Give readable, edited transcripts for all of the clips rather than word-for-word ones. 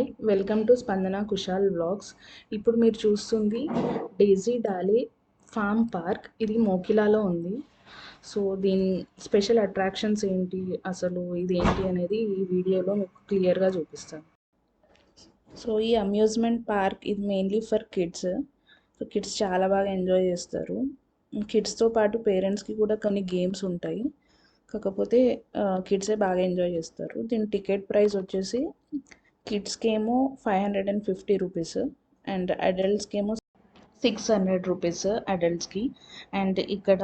Hi welcome to స్పందన Kushal vlogs. ఇప్పుడు మీరు చూస్తుంది డేజీ డాలే ఫార్మ్ పార్క్. ఇది మోకిలాలో ఉంది. సో దీని స్పెషల్ అట్రాక్షన్స్ ఏంటి, అసలు ఇది ఏంటి అనేది ఈ వీడియోలో మీకు క్లియర్గా చూపిస్తాను. సో ఈ అమ్యూజ్మెంట్ పార్క్ ఇది mainly for kids. So kids చాలా బాగా ఎంజాయ్ చేస్తారు. కిడ్స్తో పాటు పేరెంట్స్కి కూడా కొన్ని గేమ్స్ ఉంటాయి, కాకపోతే కిడ్సే బాగా ఎంజాయ్ చేస్తారు. దీని టికెట్ ప్రైస్ వచ్చేసి కిడ్స్కి ఏమో 550 రూపీస్ అండ్ అడల్ట్స్కి ఏమో 600 రూపీస్ అడల్ట్స్కి. అండ్ ఇక్కడ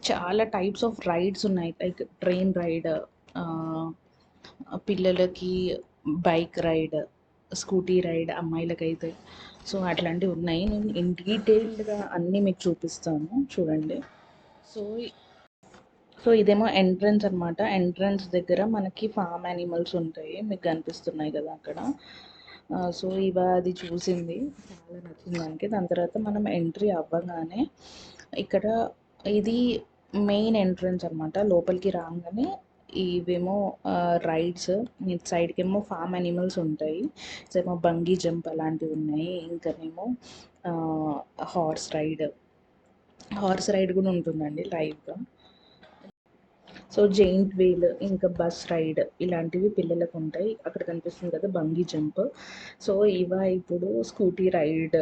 చాలా టైప్స్ ఆఫ్ రైడ్స్ ఉన్నాయి, లైక్ ట్రైన్ రైడ్, పిల్లలకి బైక్ రైడ్, స్కూటీ రైడ్ అమ్మాయిలకైతే. సో అట్లాంటివి ఉన్నాయి. నేను ఇన్ డీటెయిల్డ్గా అన్నీ మీకు చూపిస్తాను, చూడండి. సో ఇదేమో ఎంట్రన్స్ అనమాట. ఎంట్రన్స్ దగ్గర మనకి ఫామ్ యానిమల్స్ ఉంటాయి, మీకు కనిపిస్తున్నాయి కదా అక్కడ. సో అది చూసింది, చాలా నచ్చింది దానికి. దాని తర్వాత మనం ఎంట్రీ అవ్వగానే ఇక్కడ ఇది మెయిన్ ఎంట్రన్స్ అనమాట. లోపలికి రాగానే ఇవేమో రైడ్స్, ఇటు సైడ్కి ఏమో ఫామ్ యానిమల్స్ ఉంటాయి. ఏమో బంగీ జంప్ అలాంటివి ఉన్నాయి. ఇంకానేమో హార్స్ రైడ్ కూడా ఉంటుందండి లైవ్గా. సో జెయింట్ వీల్, ఇంకా బస్ రైడ్ ఇలాంటివి పిల్లలకు ఉంటాయి. అక్కడ కనిపిస్తుంది కదా బంగీ జంప్. సో ఇప్పుడు స్కూటీ రైడ్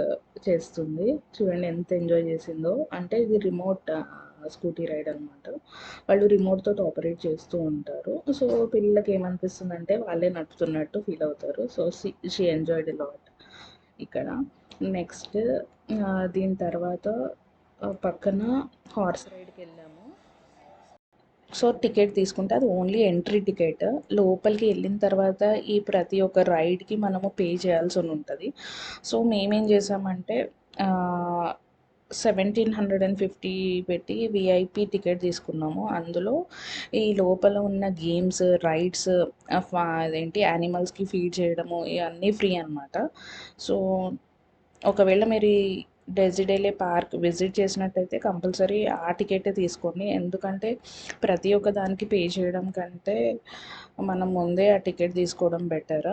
చేస్తుంది, చూడండి ఎంత ఎంజాయ్ చేసిందో. అంటే ఇది రిమోట్ స్కూటీ రైడ్ అనమాట. వాళ్ళు రిమోట్ తోటి ఆపరేట్ చేస్తూ ఉంటారు. సో పిల్లలకి ఏమనిపిస్తుంది అంటే వాళ్ళే నడుపుతున్నట్టు ఫీల్ అవుతారు. So she enjoyed a lot ఇక్కడ. నెక్స్ట్ దీని తర్వాత పక్కన హార్స్ రైడ్కి వెళ్ళాము. సో టికెట్ తీసుకుంటే అది ఓన్లీ ఎంట్రీ టికెట్. లోపలికి వెళ్ళిన తర్వాత ఈ ప్రతి ఒక్క రైడ్కి మనము పే చేయాల్సి ఉంటుంది. సో మేమేం చేసామంటే 1750 పెట్టి విఐపి టికెట్ తీసుకున్నాము. అందులో ఈ లోపల ఉన్న గేమ్స్, రైడ్స్, అదేంటి యానిమల్స్కి ఫీడ్ చేయడము ఇవన్నీ ఫ్రీ అనమాట. సో ఒకవేళ మీరు డేజీ డాలే పార్క్ విజిట్ చేసినట్టయితే కంపల్సరీ ఆ టికెటే తీసుకోండి. ఎందుకంటే ప్రతి ఒక్క దానికి పే చేయడం కంటే మనం ముందే ఆ టికెట్ తీసుకోవడం బెటర్.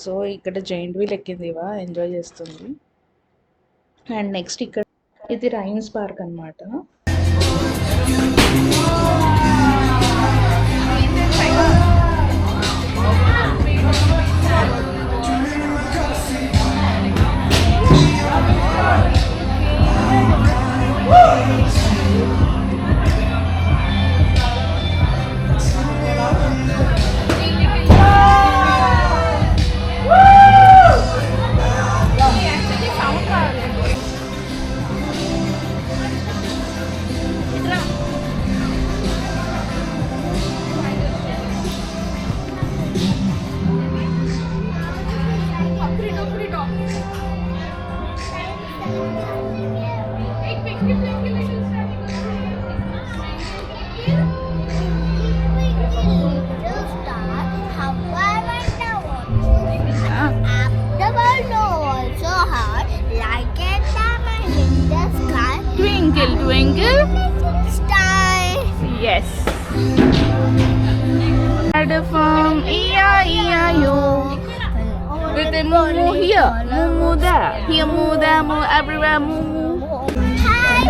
సో ఇక్కడ జైంట్ వీల్ ఎక్కింది, ఎంజాయ్ చేస్తుంది. అండ్ నెక్స్ట్ ఇక్కడ ఇది రైన్స్ పార్క్ అనమాట. Twinkle, twinkle, star. Yes. From E-I-E-I-O. With the moo here, moo there, here moo there, moo everywhere, moo. Hi.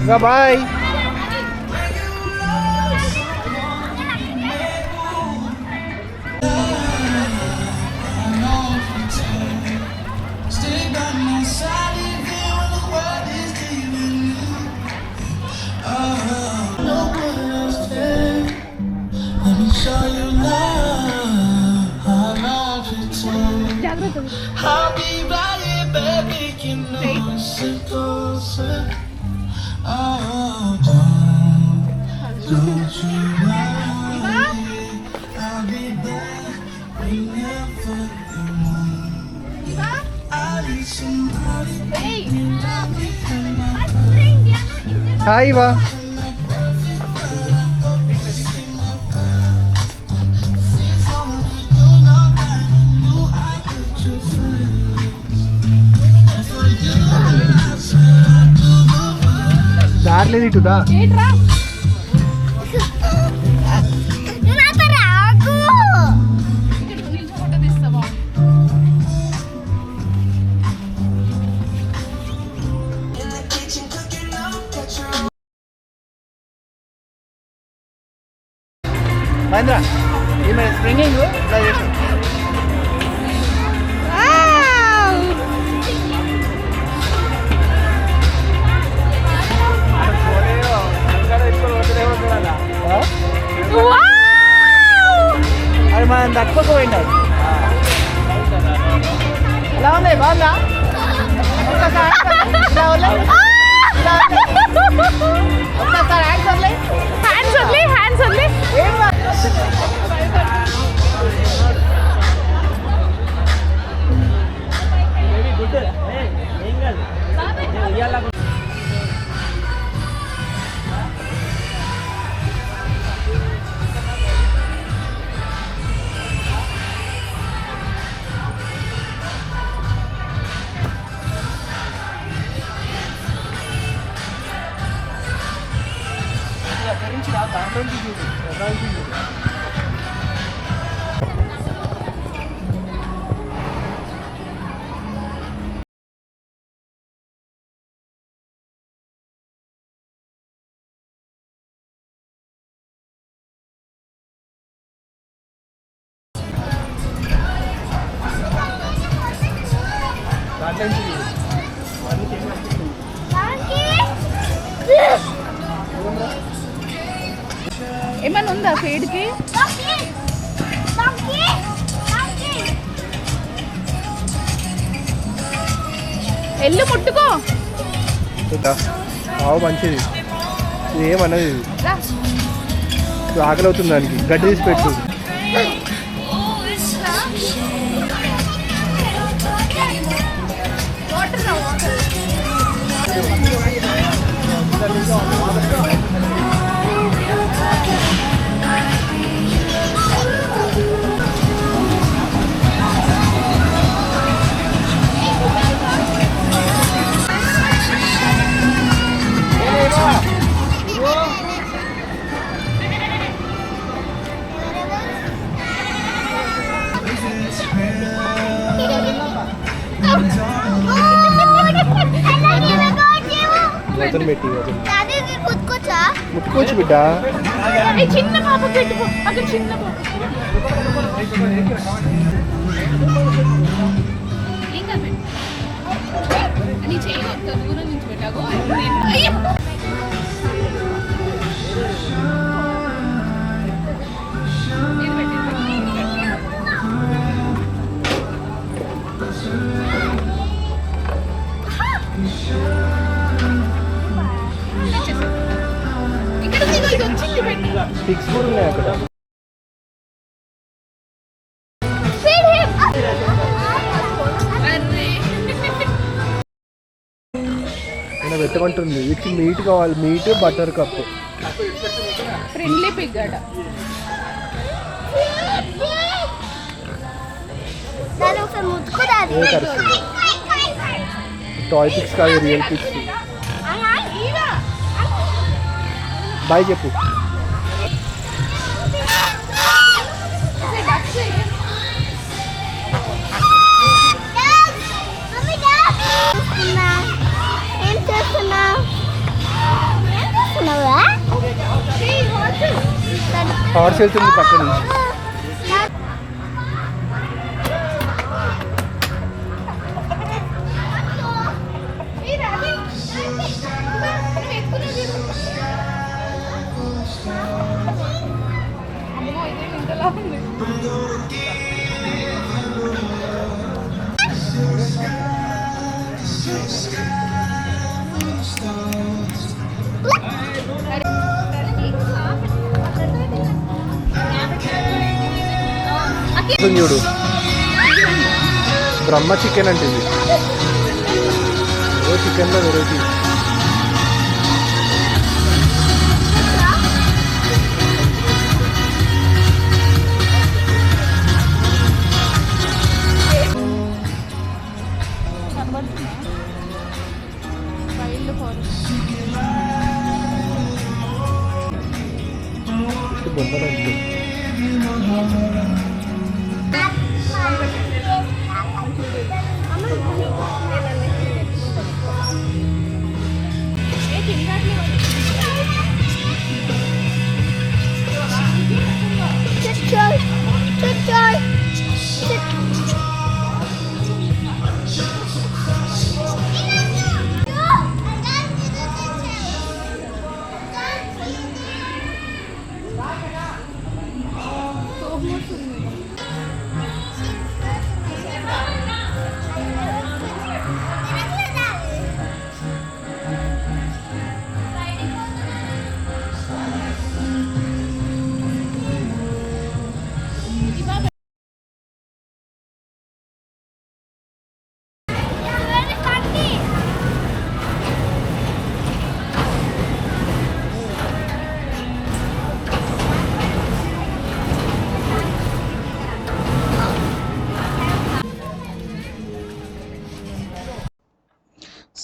Bye. Hi వా. దాట్లేదు ఇటుదా. మహేంద్ర ఈమె స్ప్రింగింగ్ ట్రై చేస్తాం. అది మనం తక్కువపోయింది. ఎలా ఉన్నాయి? బాగుందా? ఒక్కసారి హ్యాండ్స్ వదిలే. హ్యాండ్స్ వదిలే. Very good. ఏం కాదు. ఏమన్నా ఉందా ఫీడ్కి? ఎల్లు ముట్టుకో. మంచిది. ఇది ఏమన్నది? ఆకలి అవుతుంది దానికి. గడ్డి తీసి పెట్టు. పెట్టి ముట్టుకోవచ్చు బిడ్డ. చిన్న పాప పెట్టుకో. అక్కడ చిన్న పాప దూరం నుంచి పెట్టాగో. పిక్స్ కూడా ఉన్నాయి అక్కడ. పెట్టమంటుంది. వీటికి మీట్ కావాలి. Meet butter cup. Friendly Pig అట. టాయ్ పిక్స్ కాదు, రియల్ పిక్స్. బాయ్ చెప్పు. ఏం చేస్తున్నావు? వెళ్తున్నావా హార్స్ వెళ్తుంది పక్క నుంచి. చూడు బ్రహ్మ చికెన్ అంటే ఇది చికెన్లో వెరైటీ. బొమ్మలు అంటే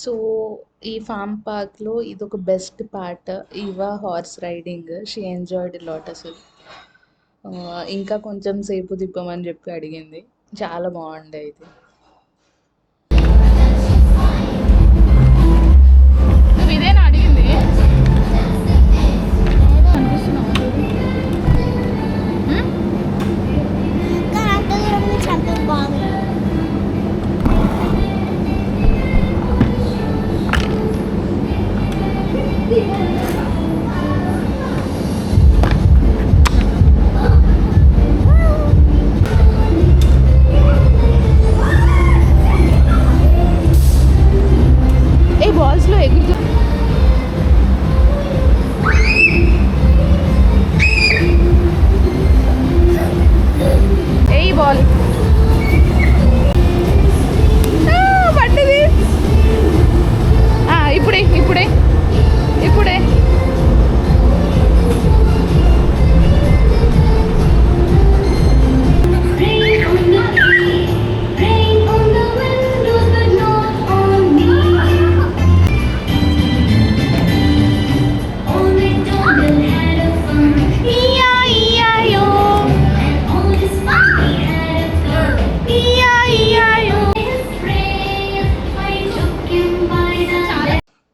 సో ఈ ఫామ్ పార్క్లో ఇది ఒక బెస్ట్ పార్ట్. ఇవా horse riding, she enjoyed lot అసలు. ఇంకా కొంచెం సేపు తిప్పమని చెప్పి అడిగింది. చాలా బాగుండే ఇది. ఇదేనా అడిగింది? బాల్స్లో ఎగురుతూ ఏ బాల్ పడ్డది. ఇప్పుడే ఇప్పుడే ఇప్పుడే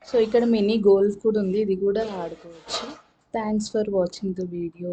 సో ఇక్కడ మినీ గోల్ఫ్ కూడా ఉంది, ఇది కూడా ఆడుకోవచ్చు. Thanks for watching the video.